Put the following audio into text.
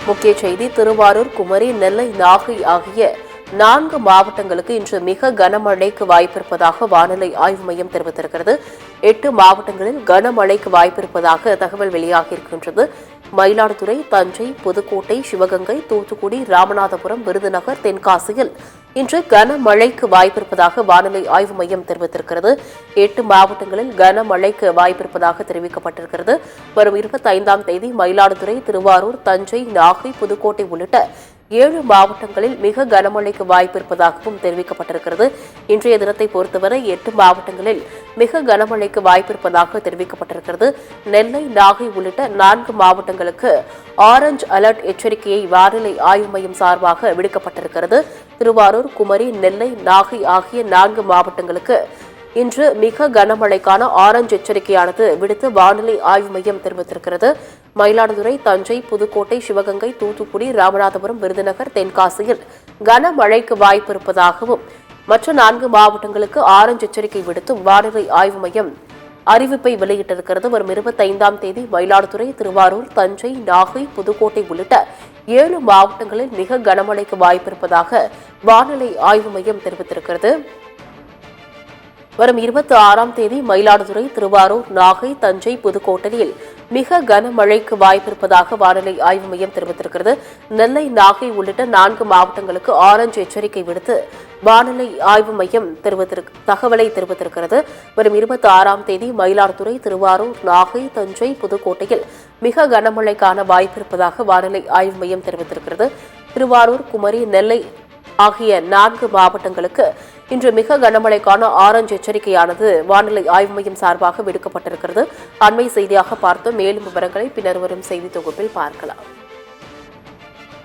முக்கிய செய்தி திருவாரூர், குமரி, நெல்லை, நாகை ஆகிய 4 மாவட்டங்களுக்கு இன்று மிக கனமழைக்கு வாய்ப்பிருப்பதாக வானிலை ஆய்வு மையம் தெரிவித்திருக்கிறது. 8 மாவட்டங்களில் கனமழைக்கு வாய்ப்பிருப்பதாக தகவல் வெளியாகியிருக்கின்றது. மயிலாடுதுறை, தஞ்சை, புதுக்கோட்டை, சிவகங்கை, தூத்துக்குடி, ராமநாதபுரம், விருதுநகர், தென்காசியில் இன்று கனமழைக்கு வாய்ப்பிருப்பதாக வானிலை ஆய்வு மையம் தெரிவித்திருக்கிறது. 8 மாவட்டங்களில் கனமழைக்கு வாய்ப்பிருப்பதாக தெரிவிக்கப்பட்டிருக்கிறது. வரும் 25ஆம் தேதி மயிலாடுதுறை, திருவாரூர், தஞ்சை, நாகை, புதுக்கோட்டை உள்ளிட்ட 7 மாவட்டங்களில் மிக கனமழைக்கு வாய்ப்பிருப்பதாகவும் தெரிவிக்கப்பட்டிருக்கிறது. இன்றைய தினத்தை பொறுத்தவரை 8 மாவட்டங்களில் மிக கனமழைக்கு வாய்ப்பிருப்பதாக தெரிவிக்கப்பட்டிருக்கிறது. நெல்லை, நாகை உள்ளிட்ட 4 மாவட்டங்களுக்கு ஆரஞ்ச் அலர்ட் எச்சரிக்கையை வானிலை ஆய்வு மையம் சார்பாக விடுக்கப்பட்டிருக்கிறது. திருவாரூர், குமரி, நெல்லை, நாகை ஆகிய 4 மாவட்டங்களுக்கு இன்று மிக கனமழைக்கான ஆரஞ்ச் எச்சரிக்கையானது விடுத்து வானிலை ஆய்வு மையம் தெரிவித்திருக்கிறது. மயிலாடுதுறை, தஞ்சை, புதுக்கோட்டை, சிவகங்கை, தூத்துக்குடி, ராமநாதபுரம், விருதுநகர், தென்காசியில் கனமழைக்கு வாய்ப்பு இருப்பதாகவும் மற்ற 4 மாவட்டங்களுக்கு ஆரஞ்ச் எச்சரிக்கை விடுத்தும் வானிலை ஆய்வு மையம் அறிவிப்பை வெளியிட்டிருக்கிறது. வரும் 25ஆம் தேதி மயிலாடுதுறை, திருவாரூர், தஞ்சை, நாகை, புதுக்கோட்டை உள்ளிட்ட 7 மாவட்டங்களில் மிக கனமழைக்கு வாய்ப்பிருப்பதாக வானிலை ஆய்வு மையம் தெரிவித்திருக்கிறது. வரும் 26ஆம் தேதி மயிலாடுதுறை, திருவாரூர், நாகை, தஞ்சை, புதுக்கோட்டையில் மிக கனமழைக்கு வாய்ப்பிருப்பதாக வானிலை ஆய்வு மையம் தெரிவித்திருக்கிறது. நெல்லை, நாகை உள்ளிட்ட 4 மாவட்டங்களுக்கு ஆரஞ்ச் எச்சரிக்கை விடுத்து வானிலை ஆய்வு மையம் தகவலை தெரிவித்திருக்கிறது. வரும் 26ஆம் தேதி மயிலாடுதுறை, திருவாரூர், நாகை, தஞ்சை, புதுக்கோட்டையில் மிக கனமழைக்கான வாய்ப்பிருப்பதாக வானிலை ஆய்வு மையம் தெரிவித்திருக்கிறது. திருவாரூர், குமரி, நெல்லை ஆகிய 4 மாவட்டங்களுக்கு இன்று மிக கனமழைக்கான ஆரஞ்ச் எச்சரிக்கையானது வானிலை ஆய்வு மையம் சார்பாக விடுக்கப்பட்டிருக்கிறது. அண்மை செய்தியாக பார்த்தோம். மேலும் விவரங்களை பின்னர் வரும் செய்தி தொகுப்பில் பார்க்கலாம்.